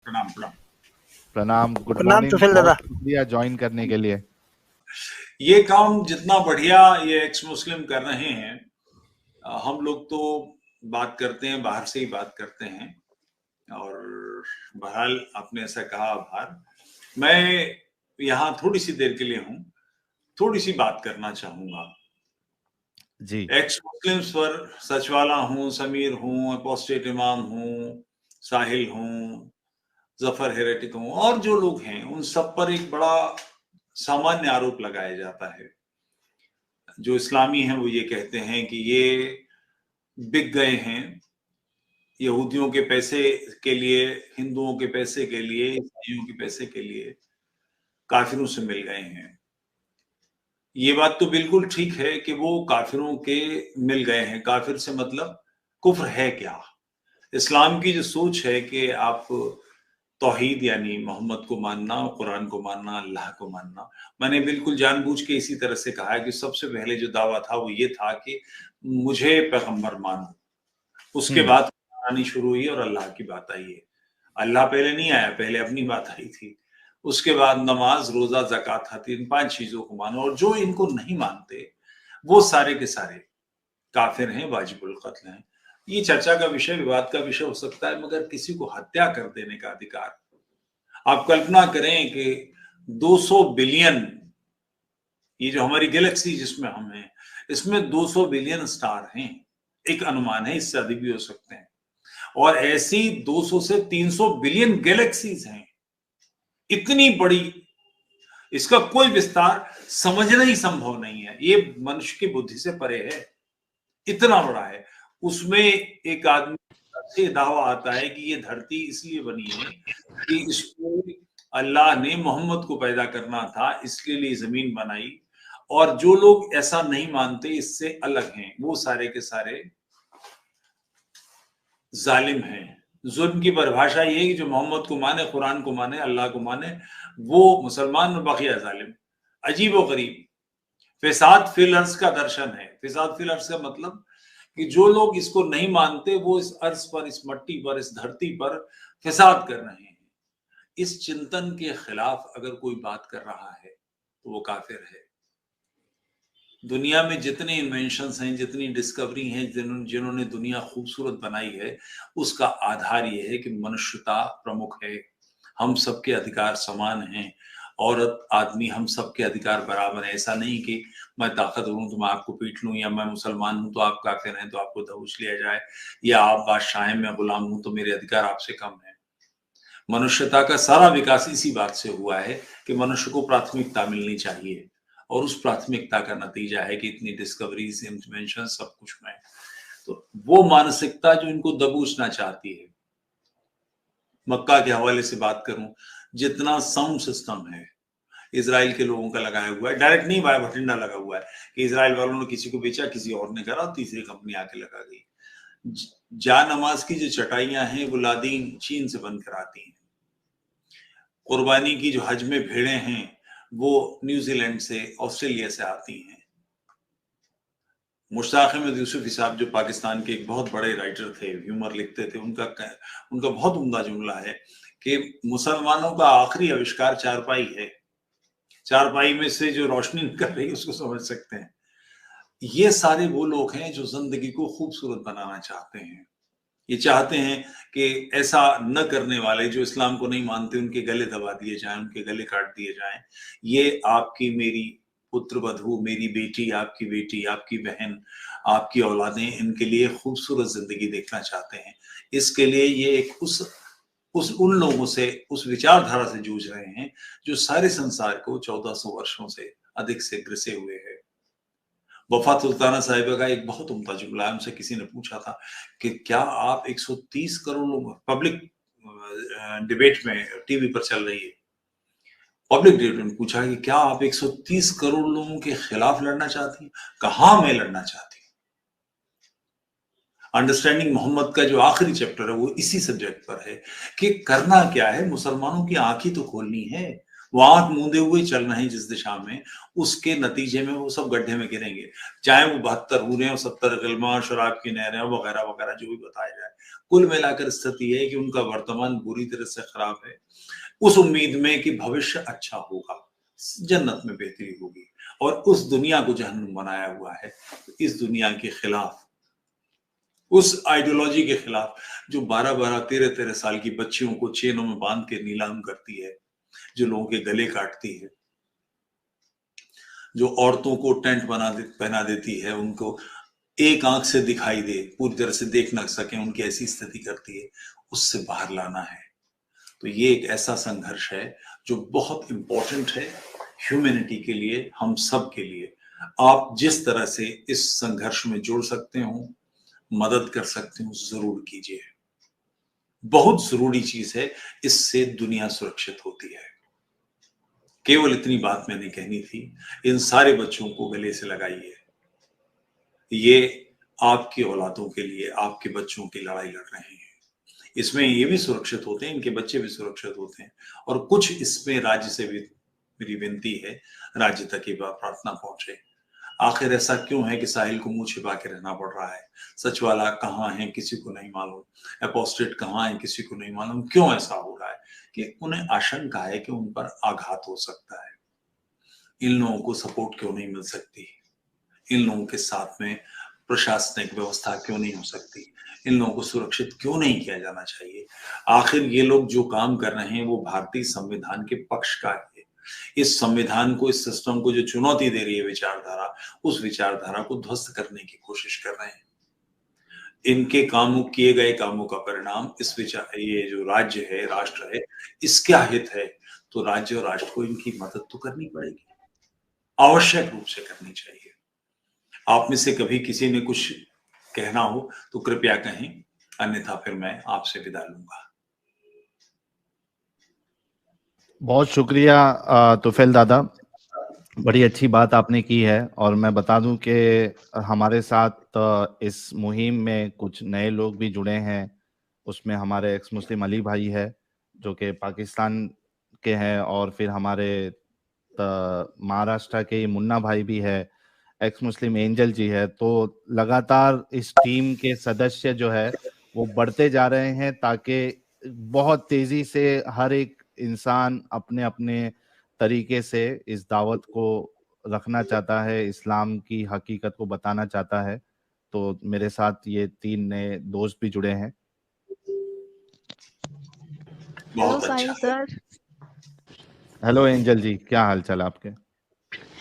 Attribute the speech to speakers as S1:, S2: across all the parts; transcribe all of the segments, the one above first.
S1: प्रणाम प्रणाम।
S2: प्रणाम, गुड
S3: प्रणाम
S2: मॉर्निंग।
S3: तुफिल
S2: बहुत
S3: दादा।
S2: शुक्रिया ज्वाइन करने के लिए।
S1: ये काम जितना बढ़िया ये एक्स मुस्लिम कर रहे हैं, हम लोग तो बात करते हैं, बाहर से ही बात करते हैं। और बहरहाल आपने ऐसा कहा, आभार। मैं यहाँ थोड़ी सी देर के लिए हूँ, थोड़ी सी बात करना चाहूंगा।
S2: जी
S1: एक्स मुस्लिम्स पर सचवाला हूँ, समीर हूँ, अपोस्टेट इमाम हूँ, साहिल हूँ, जफर हेरेटिक हूँ, और जो लोग हैं उन सब पर एक बड़ा सामान्य आरोप लगाया जाता है। जो इस्लामी हैं वो ये कहते हैं कि ये बिक गए हैं यहूदियों के पैसे के लिए, हिंदुओं के पैसे के लिए, ईसाइयों के पैसे के लिए, काफिरों से मिल गए हैं। ये बात तो बिल्कुल ठीक है कि वो काफिरों के मिल गए हैं। काफिर से मतलब कुफ्र है क्या? इस्लाम की जो सोच है कि आप तौहीद यानी मोहम्मद को मानना, कुरान को मानना, अल्लाह को मानना। मैंने बिल्कुल जानबूझ के इसी तरह से कहा है कि सबसे पहले जो दावा था वो ये था कि मुझे पैगंबर मानो। उसके बाद आनी शुरू हुई और अल्लाह की बात आई है। अल्लाह पहले नहीं आया, पहले अपनी बात आई थी। उसके बाद नमाज, रोजा, ज़कात, हज, इन 5 चीजों को मानो। और जो इनको नहीं मानते वो सारे के सारे काफिर हैं, वाजिबुल कत्ल हैं। ये चर्चा का विषय, विवाद का विषय हो सकता है, मगर किसी को हत्या कर देने का अधिकार, आप कल्पना करें कि 200 बिलियन, ये जो हमारी गैलेक्सी जिसमें हम हैं, इसमें 200 बिलियन स्टार हैं। एक अनुमान है, इससे अधिक भी हो सकते हैं। और ऐसी 200 से 300 बिलियन गैलेक्सीज हैं। इतनी बड़ी, इसका कोई विस्तार समझना ही संभव नहीं है। ये मनुष्य की बुद्धि से परे है, इतना बड़ा है। उसमें एक आदमी से दावा आता है कि ये धरती इसलिए बनी है कि इसको अल्लाह ने मोहम्मद को पैदा करना था, इसके लिए जमीन बनाई। और जो लोग ऐसा नहीं मानते, इससे अलग हैं, वो सारे के सारे जालिम हैं। जुल्म की परिभाषा ये है कि जो मोहम्मद को माने, कुरान को माने, अल्लाह को माने, वो मुसलमान में बकिया जालिम। अजीब व गरीब फिसाद फिल अर्ज का दर्शन है। फिसाद फिल अर्ज का मतलब कि जो लोग इसको नहीं मानते वो इस अर्ज पर, इस मट्टी पर, इस धरती पर फिसाद कर रहे हैं। इस चिंतन के खिलाफ अगर कोई बात कर रहा है तो वो काफिर है। दुनिया में जितने इन्वेंशंस हैं, जितनी डिस्कवरी हैं, जिन्होंने दुनिया खूबसूरत बनाई है, उसका आधार यह है कि मनुष्यता प्रमुख है। हम सबके अधिकार समान हैं। औरत, आदमी, हम सबके अधिकार बराबर है। ऐसा नहीं कि मैं ताकतवर हूं तो मैं आपको पीट लूं, या मैं मुसलमान हूं तो आप काफिर हैं तो आपको दबोच लिया जाए, या आप बादशाह हैं, मैं गुलाम हूं तो मेरे अधिकार आपसे कम है। मनुष्यता का सारा विकास इसी बात से हुआ है कि मनुष्य को प्राथमिकता मिलनी चाहिए, और उस प्राथमिकता का नतीजा है कि इतनी डिस्कवरीज, इन्वेंशन, सब कुछ में। तो वो मानसिकता जो इनको दबोचना चाहती है, मक्का के हवाले से बात करूं, जितना साउंड सिस्टम है इजराइल के लोगों का लगाया हुआ है, डायरेक्ट नहीं, वाया भटिंडा लगा हुआ है कि इजराइल वालों ने किसी को बेचा, किसी और ने करा, तीसरी कंपनी आके लगा गई। जा नमाज की जो चटाइयां हैं वो लादीन चीन से बन कर आती हैं। कुर्बानी की जो हज में भेड़ें हैं वो न्यूजीलैंड से, ऑस्ट्रेलिया से आती हैं। मुश्ताक अहमद यूसुफी साहब जो पाकिस्तान के एक बहुत बड़े राइटर थे, ह्यूमर लिखते थे, उनका बहुत उम्दा जुमला है कि मुसलमानों का आखिरी आविष्कार चारपाई है। चारपाई में से जो रोशनी निकल रही है उसको समझ सकते हैं। ये सारे वो लोग हैं जो जिंदगी को खूबसूरत बनाना चाहते हैं। ये चाहते हैं कि ऐसा न करने वाले जो इस्लाम को नहीं मानते उनके गले दबा दिए जाएं, उनके गले काट दिए जाएं। ये आपकी, मेरी पुत्र वधू, मेरी बेटी, आपकी बेटी, आपकी बहन, आपकी औलादें, इनके लिए खूबसूरत जिंदगी देखना चाहते हैं। इसके लिए ये एक उन लोगों से, उस विचारधारा से जूझ रहे हैं जो सारे संसार को 1400 वर्षों से अधिक से ग्रसे हुए है। वफा सुल्ताना साहिबा का एक बहुत उम्दा जुमला है। उनसे किसी ने पूछा था कि क्या आप 130 करोड़ लोग, पब्लिक डिबेट में टीवी पर चल रही है, पब्लिक डिबेट में पूछा कि क्या आप 130 करोड़ लोगों के खिलाफ लड़ना चाहती हैं? कहा मैं लड़ना चाहती हूं। अंडरस्टैंडिंग मोहम्मद का जो आखिरी चैप्टर है वो इसी सब्जेक्ट पर है कि करना क्या है। मुसलमानों की आंखें तो खोलनी है, वो आंख मूंदे हुए चल रहे हैं जिस दिशा में, उसके नतीजे में वो सब गड्ढे में गिरेंगे, चाहे वो 72 हो रहे हैं, 70 कलमा, शराब की नहरें वगैरह वगैरह जो भी बताया जाए। कुल मिलाकर स्थिति है कि उनका वर्तमान बुरी तरह से खराब है, उस उम्मीद में कि भविष्य अच्छा होगा, जन्नत में बेहतरी होगी, और उस दुनिया को जहन्नुम बनाया हुआ है। इस दुनिया के खिलाफ, उस आइडियोलॉजी के खिलाफ जो 12-12, 13-13 साल की बच्चियों को चेनों में बांध के नीलाम करती है, जो लोगों के गले काटती है, जो औरतों को टेंट पहना देती है, उनको एक आंख से दिखाई दे, पूरी तरह से देख ना सके, उनकी ऐसी स्थिति करती है, उससे बाहर लाना है। तो ये एक ऐसा संघर्ष है जो बहुत इंपॉर्टेंट है ह्यूमैनिटी के लिए, हम सब के लिए। आप जिस तरह से इस संघर्ष में जुड़ सकते हो, मदद कर सकते हो, जरूर कीजिए। बहुत जरूरी चीज है, इससे दुनिया सुरक्षित होती है। केवल इतनी बात मैंने कहनी थी। इन सारे बच्चों को गले से लगाइए। ये आपकी औलादों के लिए, आपके बच्चों की लड़ाई लड़ रहे हैं। इसमें ये भी सुरक्षित होते हैं, इनके बच्चे भी सुरक्षित होते हैं, और कुछ इसमें राज्य से भी मेरी विनती है, राज्य तक ये प्रार्थना पहुंचे। आखिर ऐसा क्यों है कि साहिल को मुंह छिपा के रहना पड़ रहा है? सचवाला कहाँ है किसी को नहीं मालूम, एपोस्टेट कहाँ है किसी को नहीं मालूम। क्यों ऐसा हो रहा है? कि उन्हें आशंका है कि उन पर आघात हो सकता है। इन लोगों को सपोर्ट क्यों नहीं मिल सकती? इन लोगों के साथ में प्रशासनिक व्यवस्था क्यों नहीं हो सकती? इन लोगों को सुरक्षित क्यों नहीं किया जाना चाहिए? आखिर ये लोग जो काम कर रहे हैं वो भारतीय संविधान के पक्ष का है। इस संविधान को, इस सिस्टम को जो चुनौती दे रही है विचारधारा, उस विचारधारा को ध्वस्त करने की कोशिश कर रहे हैं। इनके कामों, किए गए कामों का परिणाम इस विचार, ये जो राज्य है, राष्ट्र है, इसका हित है, तो राज्य और राष्ट्र को इनकी मदद तो करनी पड़ेगी, आवश्यक रूप से करनी चाहिए। आप में से कभी किसी ने कुछ कहना हो तो कृपया कहें, अन्यथा फिर मैं आपसे विदा लूंगा।
S2: बहुत शुक्रिया तुफैल दादा, बड़ी अच्छी बात आपने की है। और मैं बता दूं कि हमारे साथ इस मुहिम में कुछ नए लोग भी जुड़े हैं। उसमें हमारे एक्स मुस्लिम अली भाई है जो कि पाकिस्तान के हैं, और फिर हमारे महाराष्ट्र के मुन्ना भाई भी है, एक्स मुस्लिम एंजल जी है। तो लगातार इस टीम के सदस्य जो है वो बढ़ते जा रहे हैं, ताकि बहुत तेजी से हर एक इंसान अपने अपने तरीके से इस दावत को रखना चाहता है, इस्लाम की हकीकत को बताना चाहता है। तो मेरे साथ ये 3 नए दोस्त भी जुड़े हैं।
S3: हेलो
S1: बहुत
S3: साहिल
S1: अच्छा है।
S3: सर।
S2: हेलो एंजल जी, क्या हाल चाल आपके?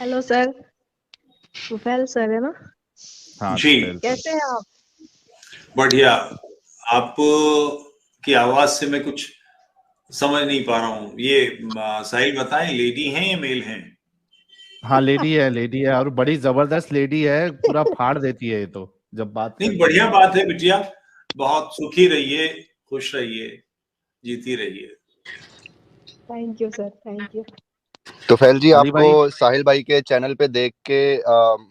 S3: हेलो सर, तुफैल सर है ना?
S2: हाँ,
S1: जी,
S2: तुफैल सर।
S3: कैसे हैं आप?
S1: बढ़िया। आप की आवाज से मैं कुछ समझ नहीं पा रहा हूँ। ये साहिल बताएं, लेडी हैं या मेल हैं?
S2: हाँ, लेडी है, लेडी है, और बड़ी जबरदस्त लेडी है, पूरा फाड़ देती है ये तो जब बात
S1: नहीं,
S2: करती
S1: बढ़िया
S2: है।
S1: बात है बिटिया। बहुत सुखी रहिए, खुश रहिए, जीती रहिए।
S3: Thank you sir, thank you.
S4: Tufail ji,
S2: Ali
S4: आपको
S2: भाई,
S4: साहिल भाई के चैनल पे देख के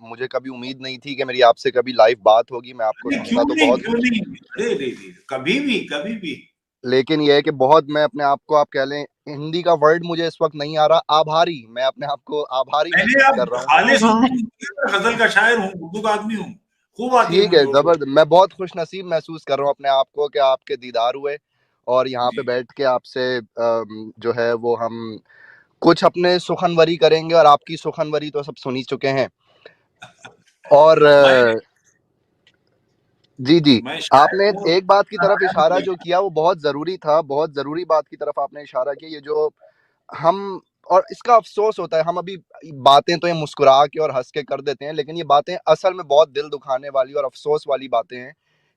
S4: मुझे कभी उम्मीद नहीं थी कि मेरी आपसे कभी लाइव बात होगी। मैं आपको
S1: अरे
S4: ढूंढता तो
S1: क्यों
S4: बहुत कुछ,
S1: नहीं, अरे रे रे, कभी भी कभी भी।
S4: लेकिन यह है कि बहुत, मैं अपने आप को, आप कह लें, हिंदी का वर्ड मुझे इस वक्त नहीं आ रहा, आभारी, मैं अपने आप को आभारी
S1: मैंने
S4: महसूस
S1: अब
S4: कर रहा हूँ।
S1: खालिश
S3: आभार।
S1: गजल का शायर हूँ, उर्दू का आदमी हूँ, खूब आती है
S4: ठीक
S1: मुझे
S4: है,
S1: उर्दू।
S4: जबरदस्त। मैं बहुत खुश नसीब महसूस कर रहा हूँ अपने आप को कि आपके दीदार हुए, और यहाँ पे
S1: जी,
S4: बैठ के आपसे जो है वो हम कुछ अपने सुखनवरी करेंगे, और आपकी सुखनवरी तो सब सुन ही चुके हैं। और
S1: मैं
S4: जी जी,
S1: मैं शायर
S4: आपने
S1: हूँ,
S4: एक बात की तरफ
S1: शायर
S4: इशारा
S1: नहीं।
S4: जो किया वो बहुत ज़रूरी था, बहुत ज़रूरी बात की तरफ आपने इशारा किया। ये जो हम, और इसका अफ़सोस होता है, हम अभी बातें तो ये मुस्कुरा के और हँस के कर देते हैं, लेकिन ये बातें असल में बहुत दिल दुखाने वाली और अफ़सोस वाली बातें हैं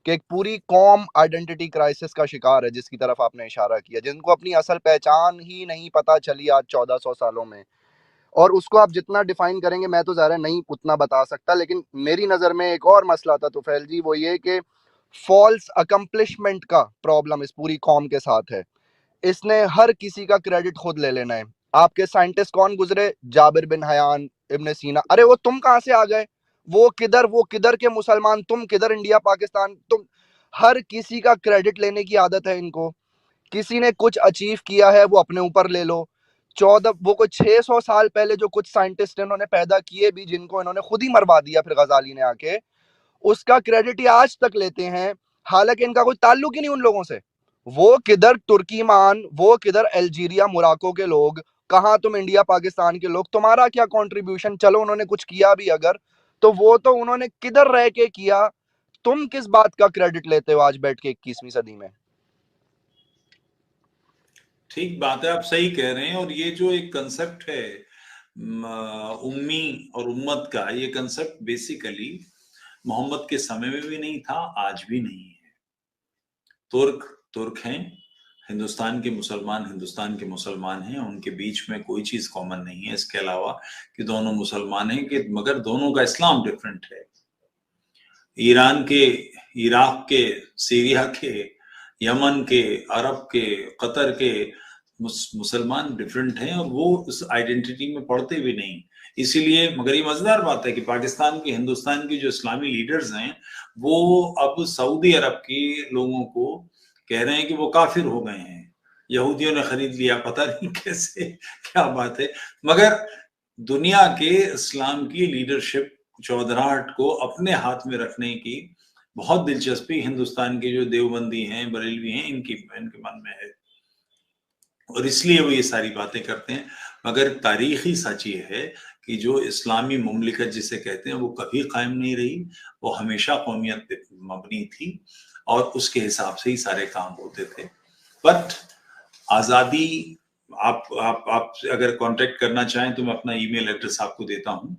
S4: कि एक पूरी कौम आइडेंटिटी क्राइसिस का शिकार है, जिसकी तरफ आपने इशारा किया, जिनको अपनी असल पहचान ही नहीं पता चली आज 1400 सालों में। और उसको आप जितना डिफाइन करेंगे, मैं तो ज़्यादा नहीं उतना बता सकता, लेकिन मेरी नज़र में एक और मसला था तुफैल जी, वो ये कि फॉल्स अकम्पलिशमेंट का प्रॉब्लम इस पूरी कौम के साथ है। इसने हर किसी का क्रेडिट खुद ले लेना है। आपके साइंटिस्ट कौन गुजरे? जाबिर बिन हयान, इब्न सीना। अरे वो तुम कहाँ से आ गए? वो किधर के मुसलमान, तुम किधर इंडिया पाकिस्तान, तुम। हर किसी का क्रेडिट लेने की आदत है इनको। किसी ने कुछ अचीव किया है वो अपने ऊपर ले लो, वो कोई 600 साल पहले जो कुछ साइंटिस्ट इन्होंने पैदा किए भी, जिनको इन्होंने खुद ही मरवा दिया फिर गजाली ने आके, उसका क्रेडिट ये आज तक लेते हैं, हालांकि इनका कोई ताल्लुक ही नहीं उन लोगों से। वो किधर तुर्कीमान, वो किधर अल्जीरिया मोराको के लोग, कहाँ तुम इंडिया पाकिस्तान के लोग, तुम्हारा क्या कंट्रीब्यूशन? चलो उन्होंने कुछ किया भी अगर, तो वो तो उन्होंने किधर रह के किया, तुम किस बात का क्रेडिट लेते हो आज बैठ के 21वीं सदी में?
S1: ठीक बात है, आप सही कह रहे हैं। और ये जो एक कंसेप्ट है उम्मी और उम्मत का, ये कंसेप्ट बेसिकली मोहम्मद के समय में भी नहीं था, आज भी नहीं है। तुर्क हैं, हिंदुस्तान के मुसलमान हैं, उनके बीच में कोई चीज कॉमन नहीं है इसके अलावा कि दोनों मुसलमान हैं, कि मगर दोनों का इस्लाम डिफरेंट है। ईरान के, इराक के, सीरिया के, यमन के, अरब के, कतर के मुसलमान डिफरेंट हैं और वो उस आइडेंटिटी में पढ़ते भी नहीं। इसीलिए, मगर ये मजेदार बात है कि पाकिस्तान के, हिंदुस्तान के जो इस्लामी लीडर्स हैं वो अब सऊदी अरब के लोगों को कह रहे हैं कि वो काफिर हो गए हैं, यहूदियों ने खरीद लिया, पता नहीं कैसे, क्या बात है। मगर दुनिया के इस्लाम की लीडरशिप चौधराहट को अपने हाथ में रखने की बहुत दिलचस्पी हिंदुस्तान के जो देवबंदी हैं, बरेलवी हैं, इनके मन में है और इसलिए वो ये सारी बातें करते हैं। मगर तारीखी सच ये है कि जो इस्लामी मुमलिकत जिसे कहते हैं वो कभी कायम नहीं रही, वो हमेशा कौमियत पे मबनी थी और उसके हिसाब से ही सारे काम होते थे। बट आजादी, आप अगर कांटेक्ट करना चाहें तो मैं अपना ईमेल एड्रेस आपको देता हूं,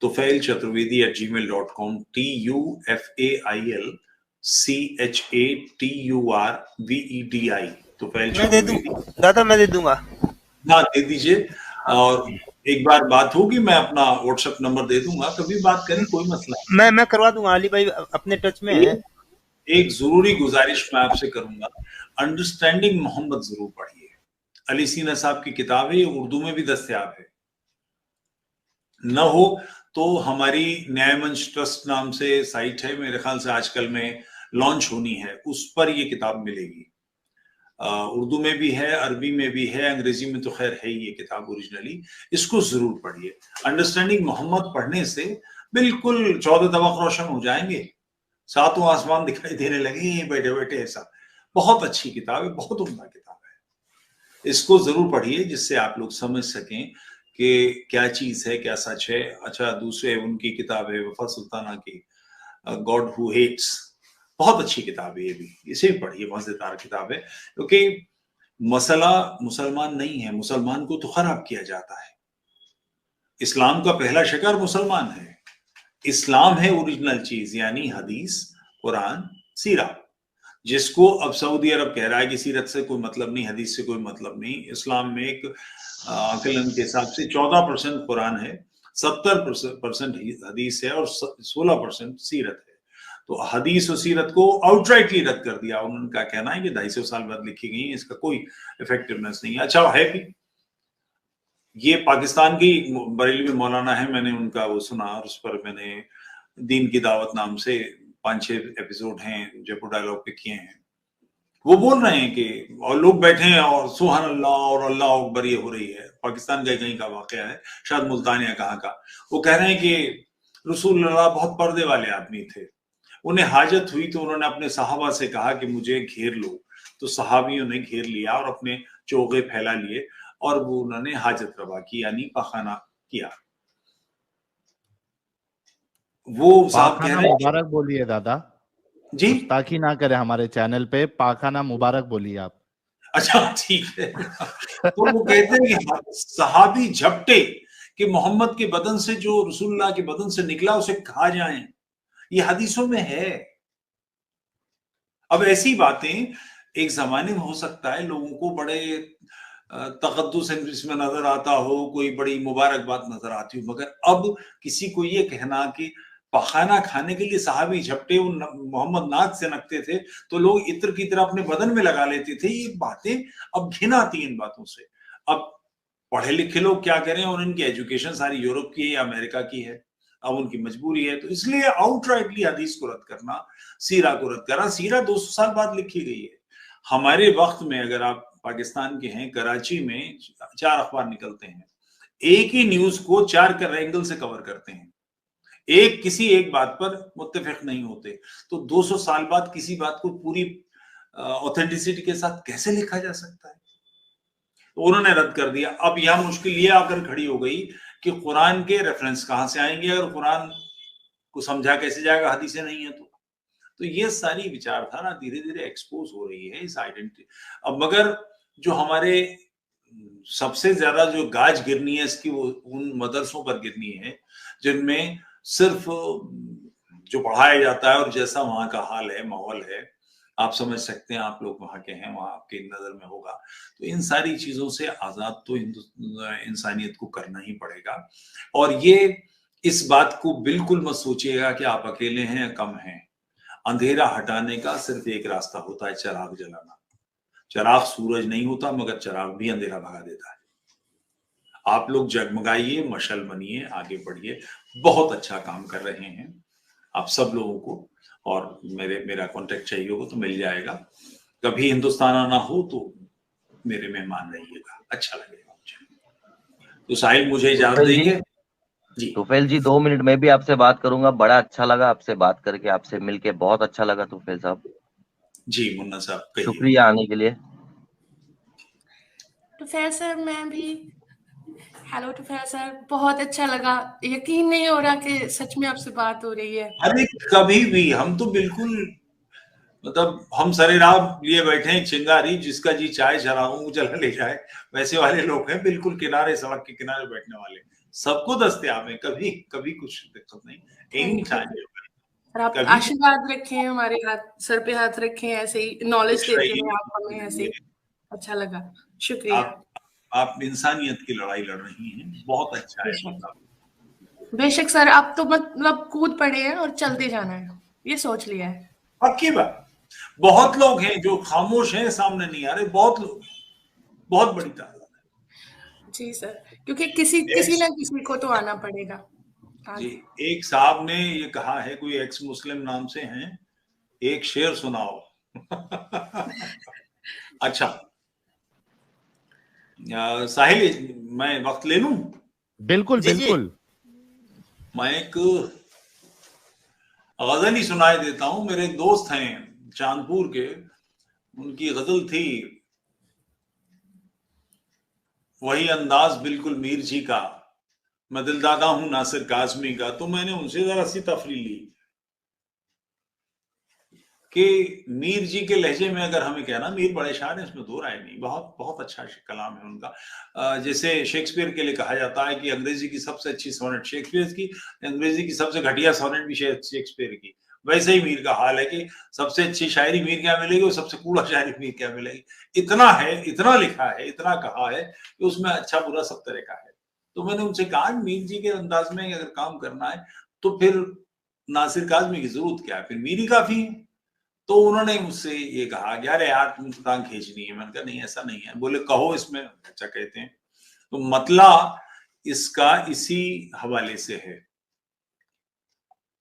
S1: tufailchaturvedi@gmail.com, TUFAILCHATURVEDI, तुफैल चतुर्वेदी।
S5: दादा मैं दे दूंगा।
S1: हाँ, दे दीजिए। और एक बार बात होगी, मैं अपना व्हाट्सएप नंबर दे दूंगा, कभी बात करें, कोई मसला नहीं।
S5: मैं करवा दूंगा, अली भाई अपने टच में है।
S1: एक जरूरी गुजारिश मैं आपसे करूंगा, अंडरस्टैंडिंग मोहम्मद जरूर पढ़िए। अली सीना साहब की किताब है, ये उर्दू में भी दस्तयाब है। न हो तो हमारी न्याय मंच ट्रस्ट नाम से साइट है, मेरे ख्याल से आजकल में लॉन्च होनी है, उस पर ये किताब मिलेगी। उर्दू में भी है, अरबी में भी है, अंग्रेजी में तो खैर है ही ये किताब ओरिजिनली। इसको जरूर पढ़िए। अंडरस्टैंडिंग मोहम्मद पढ़ने से बिल्कुल 14 तबक रोशन हो जाएंगे, सातों आसमान दिखाई देने लगे बैठे बैठे। ऐसा बहुत अच्छी किताब है, बहुत उम्दा किताब है, इसको जरूर पढ़िए जिससे आप लोग समझ सकें कि क्या चीज है, क्या सच है। अच्छा, दूसरे उनकी किताब है वफा सुल्ताना की, गॉड हु हेट्स, बहुत अच्छी किताब है ये भी, इसे भी पढ़िए, मजेदार किताब है। क्योंकि मसला मुसलमान नहीं है, मुसलमान को तो खराब किया जाता है। इस्लाम का पहला शिकार मुसलमान है। इस्लाम है ओरिजिनल चीज, यानी हदीस, कुरान, सीरा, जिसको अब सऊदी अरब कह रहा है कि सीरत से कोई मतलब नहीं, हदीस से कोई मतलब नहीं। इस्लाम में एक आकलन के हिसाब से 14% कुरान है, 70% हदीस है और 16% सीरत है। तो हदीस और सीरत को आउटराइटली रद्द कर दिया। उनका कहना है कि 250 साल बाद लिखी गई है, इसका कोई इफेक्टिवनेस नहीं है। अच्छा है भी, ये पाकिस्तान की बरेलवी मौलाना है, मैंने उनका वो सुना और उस पर मैंने दीन की दावत नाम से 5-6 एपिसोड हैं जयपुर डायलॉग पे किए हैं। वो बोल रहे हैं कि और लोग बैठे हैं और सुभान अल्लाह और अल्लाह अकबर ये हो रही है। पाकिस्तान का कहीं का वाकया है, शायद मुल्तान या कहाँ का। वो कह रहे हैं कि रसूलुल्लाह बहुत पर्दे वाले आदमी थे, उन्हें हाजत हुई तो उन्होंने अपने सहाबा से कहा कि मुझे घेर लो, तो सहाबियों ने घेर लिया और अपने चोगे फैला लिए और वो उन्होंने हाजत रवा की, यानी पाखाना किया। वो साहब कह रहे हैं,
S2: मुबारक बोलिए दादा
S1: जी
S2: गुस्ताखी ना करे हमारे चैनल पे, पाखाना मुबारक बोलिए आप।
S1: अच्छा ठीक है। तो वो कहते हैं कि सहाबी झपटे कि मोहम्मद के बदन से जो रसूलुल्लाह के बदन से निकला उसे खा जाएं, ये हदीसों में है। अब ऐसी बातें एक जमाने में हो सकता है लोगों को बड़े तकद्दुस इसमें नजर आता हो, कोई बड़ी मुबारक बात नजर आती हो, मगर अब किसी को ये कहना कि पखाना खाने के लिए सहाबी झपटे, मोहम्मद नाक से नकते थे तो लोग इत्र की तरह अपने बदन में लगा लेते थे, ये बातें अब घिन आती है इन बातों से। अब पढ़े लिखे लोग क्या करें, और इनकी एजुकेशन सारी यूरोप की है या अमेरिका की है, अब उनकी मजबूरी है, तो इसलिए आउटराइटली हदीस को रद्द करना, सीरा को रद्द करना। सीरा 200 साल बाद लिखी गई है। हमारे वक्त में अगर आप पाकिस्तान के हैं, कराची में 4 अखबार निकलते हैं, एक ही न्यूज को 4 एंगल से कवर करते हैं, किसी एक बात पर मुत्तफिक नहीं होते, तो 200 साल बाद किसी बात को पूरी ऑथेंटिसिटी के साथ कैसे लिखा जा सकता है? तो उन्होंने रद्द कर दिया। अब यह मुश्किल ये आकर खड़ी हो गई कि कुरान के रेफरेंस कहां से आएंगे, अगर कुरान को समझा कैसे जाएगा, हदीसें नहीं है तो ये सारी विचारधारा धीरे धीरे एक्सपोज हो रही है इस आइडेंटिटी। अब मगर जो हमारे सबसे ज्यादा जो गाज गिरनी है इसकी, वो उन मदरसों पर गिरनी है जिनमें सिर्फ जो पढ़ाया जाता है और जैसा वहां का हाल है, माहौल है, आप समझ सकते हैं, आप लोग वहां के हैं, वहां आपके नजर में होगा, तो इन सारी चीजों से आजाद तो इंसानियत को करना ही पड़ेगा। और ये इस बात को बिल्कुल मत सोचिएगा कि आप अकेले हैं या कम हैं। अंधेरा हटाने का सिर्फ एक रास्ता होता है, चिराग जलाना। चिराग सूरज नहीं होता, मगर चिराग भी अंधेरा भगा देता है। आप लोग जगमगाइए, मशाल बनिए, आगे बढ़िए, बहुत अच्छा काम कर रहे हैं आप सब लोगों को। और मेरा कांटेक्ट चाहिए हो तो मिल जाएगा, कभी हिंदुस्तान आना हो तो मेरे मेहमान रहिएगा, अच्छा लगेगा मुझे। तो साहिल मुझे इजाजत देंगे जी।
S6: तुफैल जी 2 मिनट में भी आपसे बात करूंगा, बड़ा अच्छा लगा आपसे बात करके, आपसे मिलके बहुत अच्छा लगा तुफैल साहब।
S1: जी मुन्ना साहब,
S6: शुक्रिया आने के लिए।
S7: तुफैल सर, मैं भी हेलो तुफैल सर, बहुत अच्छा लगा, यकीन नहीं हो रहा कि सच में आपसे बात हो रही है।
S1: अरे कभी भी, हम तो बिल्कुल मतलब हम सरेराम लिए बैठे हैं, चिंगारी जिसका जी चाय चलाऊं चला ले जाए, वैसे वाले लोग हैं, बिल्कुल किनारे, सड़क के किनारे बैठने वाले, सबको दस्तयाब है, कभी कभी कुछ दिक्कत नहीं, एनी टाइम।
S7: और आप आशीर्वाद रखें, हमारे हाथ सर पे हाथ रखें, ऐसे ही नॉलेज देते हैं आप हमें, ऐसे ही अच्छा लगा, शुक्रिया।
S1: आप इंसानियत की लड़ाई लड़ रही हैं, बहुत अच्छा है।
S7: बेशक सर, आप तो मतलब कूद पड़े हैं और चलते जाना है, ये सोच लिया है।
S1: पक्की बात। बहुत लोग हैं जो खामोश हैं, सामने नहीं आ रहे, बहुत लोग, बहुत बड़ी तादाद है।
S7: जी सर, क्योंकि किसी ना किसी को तो आना पड़ेगा।
S1: जी, एक साहब ने ये कहा है, कोई एक्स मुस्लिम नाम से हैं, एक शेर सुनाओ। अच्छा साहिल, मैं वक्त ले लूं?
S2: बिल्कुल बिल्कुल।
S1: मैं एक गजल ही सुनाई देता हूं। मेरे एक दोस्त हैं चांदपुर के, उनकी गजल थी, वही अंदाज बिल्कुल मीर जी का, मैं दिलदादा हूं नासिर काज़मी का। तो मैंने उनसे जरा सी तफरीह ली कि मीर जी के लहजे में अगर हमें कहना, मीर बड़े शायर हैं, इसमें दो राय नहीं, बहुत बहुत अच्छा कलाम है उनका। जैसे शेक्सपियर के लिए कहा जाता है कि अंग्रेजी की सबसे अच्छी सोनेट शेक्सपियर की, अंग्रेजी की सबसे घटिया सोनेट भी शेक्सपियर की, वैसे ही मीर का हाल है कि सबसे अच्छी शायरी मीर क्या मिलेगी और सबसे कूड़ा शायरी मीर क्या मिलेगी। इतना है, इतना लिखा है, इतना कहा है कि उसमें अच्छा बुरा सब तरह का है। तो मैंने उनसे कहा मीर जी के अंदाज में अगर काम करना है तो फिर नासिर काज़मी की जरूरत क्या है, फिर मीर ही काफी है। तो उन्होंने मुझसे ये कहा कि अरे यार तुम टांग खींचनी है। मैंने कहा नहीं, ऐसा नहीं है। बोले कहो इसमें। अच्छा कहते हैं, तो मतला इसका इसी हवाले से है,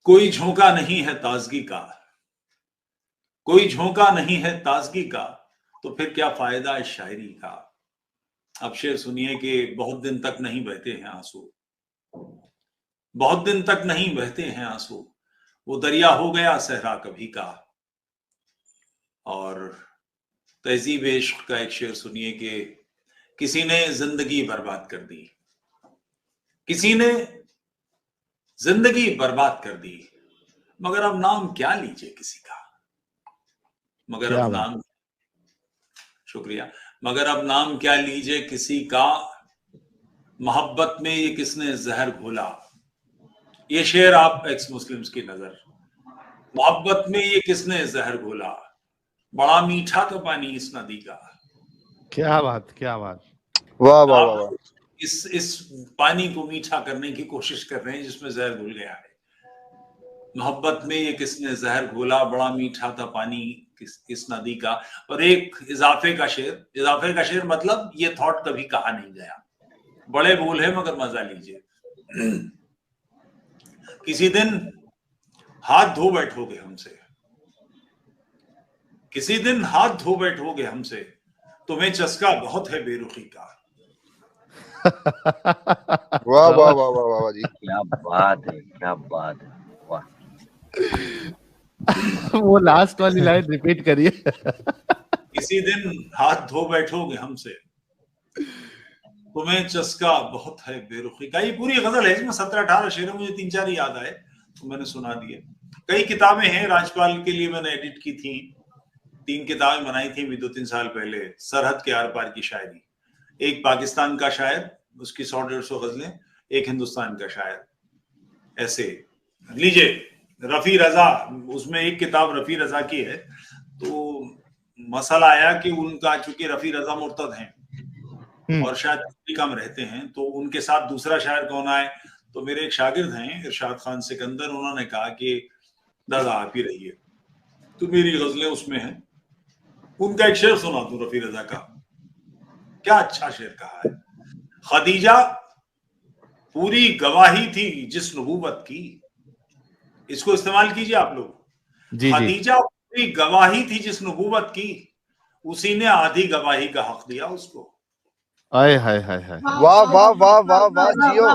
S1: कोई झोंका नहीं है ताजगी का, कोई झोंका नहीं है ताजगी का, तो फिर क्या फायदा है शायरी का। अब शेर सुनिए कि बहुत दिन तक नहीं बहते हैं आंसू, बहुत दिन तक नहीं बहते हैं आंसू, वो दरिया हो गया सहरा कभी का। और तहजीब इश्क का एक शेर सुनिए कि किसी ने जिंदगी बर्बाद कर दी, किसी ने जिंदगी बर्बाद कर दी, मगर अब नाम क्या लीजिए किसी का, मगर अब नाम, शुक्रिया, मगर अब नाम क्या लीजिए किसी का, मोहब्बत में ये किसने जहर घोला। ये शेर आप एक्स मुस्लिम्स की नजर, मोहब्बत में ये किसने जहर घोला, बड़ा मीठा तो पानी इस नदी का।
S2: क्या बात, क्या बात,
S4: वाह वाह वाह।
S1: इस पानी को मीठा करने की कोशिश कर रहे हैं जिसमें जहर घुल गया है। मोहब्बत में ये किसने जहर घोला, बड़ा मीठा था पानी इस नदी का। और एक इजाफे का शेर मतलब ये थॉट कभी कहा नहीं गया, बड़े बोल है मगर मजा लीजिए। किसी दिन हाथ धो बैठोगे हमसे, किसी दिन हाथ धो बैठोगे हमसे, तुम्हें चस्का बहुत है बेरुखी का।
S4: वाह वाह वाह वाह वाह जी,
S6: क्या बात है, क्या बात है, वाह।
S2: वो लास्ट वाली लाइन रिपीट करिए।
S1: किसी दिन हाथ धो बैठोगे हमसे, तुम्हें चस्का बहुत है बेरुखी का। ये पूरी गजल है, इसमें 17-18 शेर, मुझे 3-4 ही याद आए तो मैंने सुना दिए। कई किताबें हैं, राजपाल के लिए मैंने एडिट की थी, 3 किताबें बनाई थी 2-3 साल पहले। सरहद के आर पार की शायरी, एक पाकिस्तान का शायर, उसकी 100-150 गजलें, एक हिंदुस्तान का शायर, ऐसे लीजिए। रफी रजा, उसमें एक किताब रफी रजा की है। तो मसला आया कि उनका, चूंकि रफी रजा मुर्तद हैं और शायद अफ्रीका में रहते हैं, तो उनके साथ दूसरा शायर कौन आए, तो मेरे एक शागिर्द हैं इरशाद खान सिकंदर, उन्होंने कहा कि दादा आप ही रहिए, तो मेरी गजलें उसमें हैं। उनका एक शेर सुना दूं रफी रजा का, क्या अच्छा शेर कहा है। खदीजा पूरी गवाही थी जिस नबूवत की, इसको इस्तेमाल कीजिए आप लोग। खदीजा पूरी गवाही थी जिस नबूवत की, उसी ने आधी गवाही का हक दिया उसको।
S2: आय हाय हाय हाय,
S4: वाह वाह वाह वाह वाह, जियो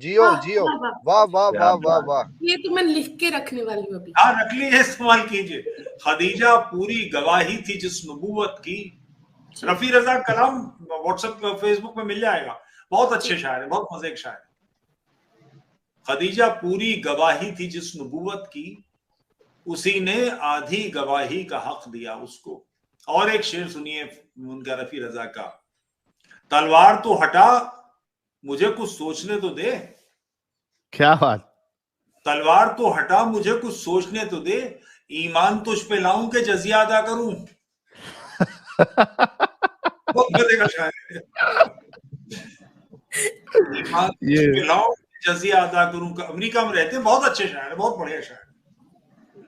S4: जियो जियो, वाह वाह वाह वाह वाह।
S7: ये तो मैं लिख के रखने वाली हूँ अभी।
S1: हाँ, रख लीजिए, इस्तेमाल कीजिए। खदीजा पूरी गवाही थी जिस नबूवत की। रफी रजा कलाम व्हाट्सएप फेसबुक में मिल जाएगा, बहुत अच्छे शायर है, बहुत मजे के शायर। खदीजा पूरी गवाही थी जिस नबूवत की, उसी ने आधी गवाही का हक दिया उसको। और एक शेर सुनिए उनका रफी रजा का, तलवार तो हटा मुझे कुछ सोचने तो दे।
S2: क्या बात।
S1: तलवार तो हटा मुझे कुछ सोचने तो दे, ईमान तुझ पे लाऊं के जजिया अदा करूं। बहुत मजे का शायर है। ईमान तुझ पे लाऊं जजिया अदा करूं। अमेरिका में रहते हैं, बहुत अच्छे शायर है, बहुत बढ़िया शायर,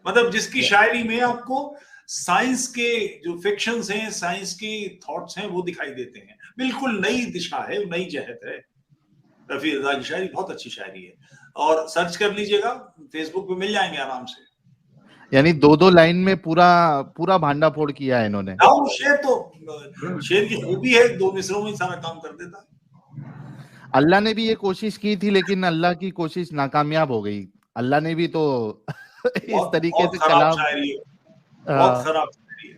S1: मतलब जिसकी शायरी में आपको साइंस के जो फिक्शंस हैं, साइंस की थॉट्स हैं, वो दिखाई देते हैं। बिल्कुल नई दिशा है, नई जहत है। रफी रजा की शायरी बहुत अच्छी शायरी है, और सर्च कर लीजिएगा, फेसबुक पे मिल जाएंगे आराम से।
S2: यानी 2-2 लाइन में पूरा पूरा भांडा फोड़ किया है इन्होंने।
S1: शेर तो, शेर की खूबी है, 2 मिसरों में सारा काम कर देता है।
S2: अल्लाह ने भी ये कोशिश की थी, लेकिन अल्लाह की कोशिश नाकामयाब हो गई। अल्लाह ने भी तो इस तरीके से कलाम,
S1: शायरी है, बहुत खराब शायरी है।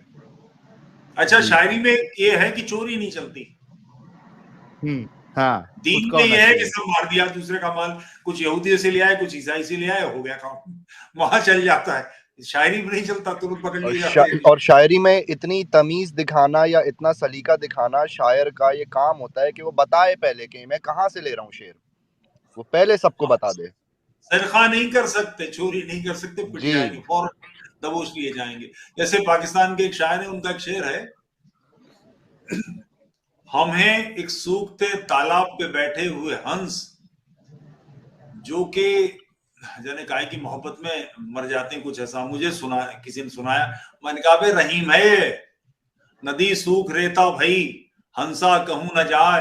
S1: अच्छा, शायरी में ये है कि चोरी नहीं चलती।
S2: हाँ,
S1: दीन में ये है कि सब मार दिया, दूसरे का माल, कुछ यहूदियों से ले आए, कुछ ईसाई से ले आए, हो गया काम, वहां चल जाता है। शायरी में नहीं चलता, तुरंत पकड़ लिए जाते हैं।
S4: और शायरी में इतनी तमीज दिखाना या इतना सलीका दिखाना शायर का ये काम होता है कि वो बताए पहले कि मैं कहाँ से ले रहा हूँ शेर, वो पहले सबको बता दे।
S1: सरखा नहीं कर सकते, चोरी नहीं कर सकते, पिट जाएंगे, फौरन दबोच लिए जाएंगे। जैसे पाकिस्तान के एक शायर है, उनका एक शेर है, हम हैं एक सूखते तालाब पे बैठे हुए हंस, जो कि जाने काहे की मोहब्बत में मर जाते हैं, कुछ ऐसा मुझे सुना, किसी ने सुनाया। मैंने कहा बे रहीम है, नदी सूख रेता भई, हंसा कहूं न जाए,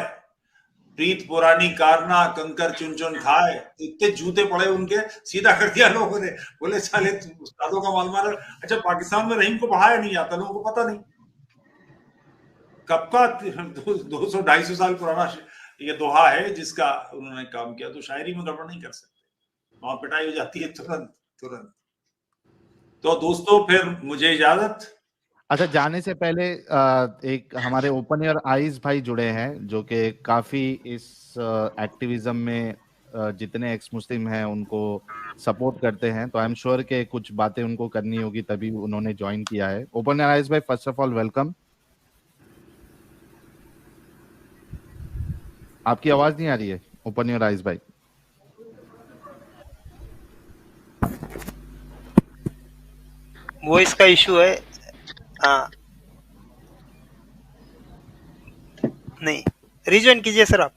S1: प्रीत पुरानी कारना कंकर चुन चुन खाए। इतने जूते पड़े उनके, सीधा कर दिया लोगों ने, बोले साले उस्तादों का माल मार। अच्छा, पाकिस्तान में रहीम को पढ़ाया नहीं आता, लोगों को पता नहीं, कब का 200-250 साल पुराना ये दोहा है जिसका उन्होंने काम किया। तो शायरी में गड़बड़ नहीं कर सकते, वहां पिटाई हो जाती है तुरंत तुरंत। तो दोस्तों, फिर मुझे इजाजत।
S2: अच्छा, जाने से पहले एक हमारे ओपन योर आईज भाई जुड़े हैं, जो कि काफी इस एक्टिविज्म में जितने एक्स मुस्लिम हैं उनको सपोर्ट करते हैं, तो आई एम श्योर के कुछ बातें उनको करनी होगी, तभी उन्होंने ज्वाइन किया है। ओपन योर आईज भाई, फर्स्ट ऑफ ऑल वेलकम। आपकी आवाज नहीं आ रही है ओपन योर आईज भाई।
S5: वॉइस का इशू है। नहीं, रिज्वाइन कीजिए सर आप।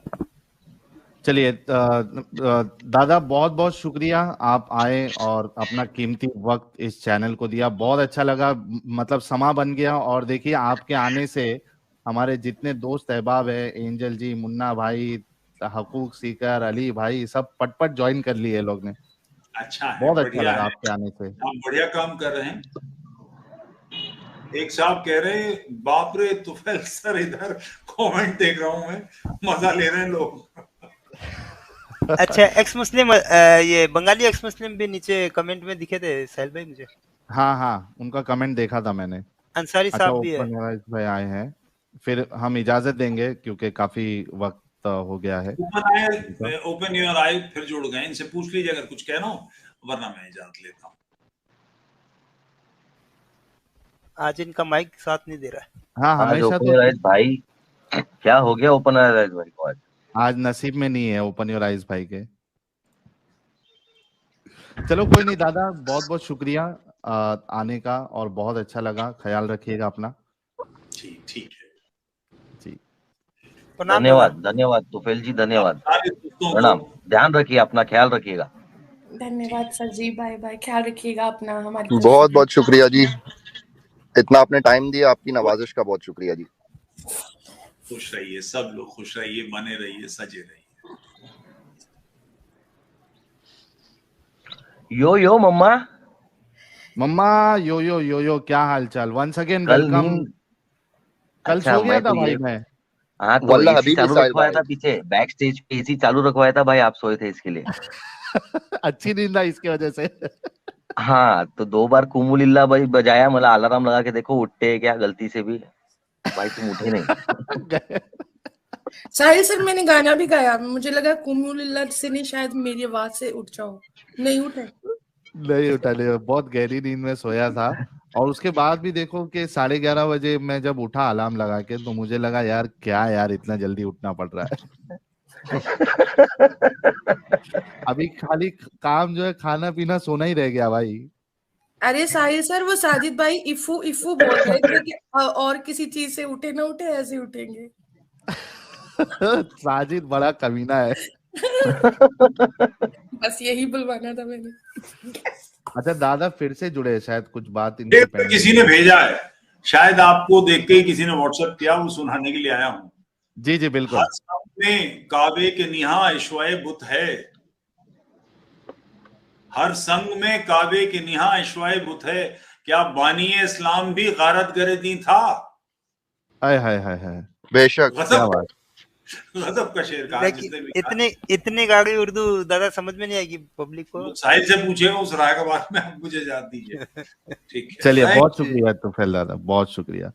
S2: चलिए दादा, बहुत बहुत शुक्रिया, आप आए और अपना कीमती वक्त इस चैनल को दिया, बहुत अच्छा लगा, मतलब समा बन गया। और देखिए, आपके आने से हमारे जितने दोस्त अहबाब है, एंजल जी, मुन्ना भाई, हकूक सीकर, अली भाई, सब पट ज्वाइन कर लिए लोग ने।
S1: अच्छा है,
S2: बहुत अच्छा
S1: बढ़िया
S2: लगा
S1: है,
S2: आपके आने से।
S1: आप बढ़िया काम कर रहे हैं। एक साहब कह रहे बाप रे तुफैल सर, इधर कमेंट देख रहा हूं मैं, मजा ले रहे हैं लोग।
S5: अच्छा, एक्स मुस्लिम ये बंगाली एक्स मुस्लिम भी नीचे कमेंट में दिखे थे साहिल भाई मुझे।
S2: हाँ हाँ, उनका कमेंट देखा था मैंने।
S5: अंसारी
S2: अच्छा,
S5: साहब भी है।
S2: ओपन योर भाई आए हैं, फिर हम इजाजत देंगे क्योंकि काफी वक्त हो गया है।
S1: ओपन योर आई फिर जुड़ गए, इनसे पूछ लीजिए अगर कुछ कहना हो, वरना मैं इजाजत लेता हूँ।
S5: आज इनका माइक साथ नहीं दे रहा है।
S2: हाँ,
S6: आज
S2: हमेशा
S6: ओपन
S2: तो
S6: योर आइज भाई, क्या हो गया ओपन योर आइज भाई को?
S2: आज नसीब में नहीं है ओपन योर आइज भाई के। चलो कोई नहीं दादा, बहुत बहुत शुक्रिया आने का, और बहुत अच्छा लगा। ख्याल रखिएगा अपना।
S1: ठीक है
S2: जी,
S6: धन्यवाद धन्यवाद तुफैल जी, धन्यवाद, प्रणाम। ध्यान रखिए अपना, ख्याल रखिएगा।
S7: धन्यवाद सर जी, बाय बाय, ख्याल रखिएगा अपना। हमारी तरफ
S4: बहुत
S7: से
S4: बहुत शुक्रिया जी, इतना आपने टाइम दिया, आपकी नवाजिश का बहुत शुक्रिया जी।
S1: खुश रहिए सब लोग, खुश रहिए, बने रहिए, सजे रहिए।
S6: यो यो मम्मा,
S2: मम्मा यो यो यो यो, क्या हाल चाल? वंस अगेन
S6: कल
S2: वेलकम।
S6: नींद,
S2: कल
S6: अच्छा
S2: सो गया
S6: मैं
S2: था
S6: तो
S2: भाई
S6: ये,
S2: मैं।
S6: हाँ तो
S4: वल्लाह
S6: एसी
S4: हबीबी
S6: चालू
S4: साहिल
S6: रखवाया
S4: भाई,
S6: था पीछे, बैक स्टेज पे एसी चालू रखवाया था भाई, आप सोए थे इसके लिए।
S2: अच्छी नींद आई इसकी वजह से।
S6: हाँ तो 2 बार कुमुलिल्ला भाई बजाया, मतलब अलार्म लगा के देखो उठते हैं क्या गलती से भी, भाई तुम उठे नहीं।
S7: साहिल सर, मैंने गाना भी गाया, मुझे लगा कुमुलिल्ला से नहीं, शायद मेरी आवाज से उठ जाओ, नहीं उठे।
S2: नहीं उठा, नहीं, बहुत गहरी नींद में सोया था। और उसके बाद भी देखो कि 11:30 बजे मैं जब उठा अलार्म लगा के, तो मुझे लगा यार क्या यार इतना जल्दी उठना पड़ रहा है। अभी खाली काम जो है खाना पीना सोना ही रह गया भाई।
S7: अरे साहिल सर, वो साजिद भाई इफू इफू बोल रहे थे कि और किसी चीज से उठे ना उठे, ऐसे उठेंगे।
S2: साजिद बड़ा कमीना है।
S7: बस यही बुलवाना था मैंने।
S2: अच्छा दादा फिर से जुड़े, शायद कुछ बात इनकी पेंडिंग
S1: किसी ने भेजा है, शायद आपको देख के ही किसी ने व्हाट्सएप किया, वो सुनाने के लिए आया हूँ।
S2: जी जी बिल्कुल।
S1: हर संग में काबे के निहा इश्वाए बुत है, हर संग में काबे के निहा इश्वाए बुत है, क्या बानिए इस्लाम भी गारत गरेदी था।
S2: हाय हाय हाय हाय,
S4: बेशक,
S2: क्या बात।
S1: गजब का शेर कहा जिसने भी कहा।
S5: इतनी गाड़ी उर्दू दादा समझ में नहीं आएगी पब्लिक को।
S1: साहिल से पूछेगा उस राय के बारे में, आप मुझे याद दीजिए। ठीक है,
S2: चलिए बहुत शुक्रिया तुफैल दादा, बहुत शुक्रिया।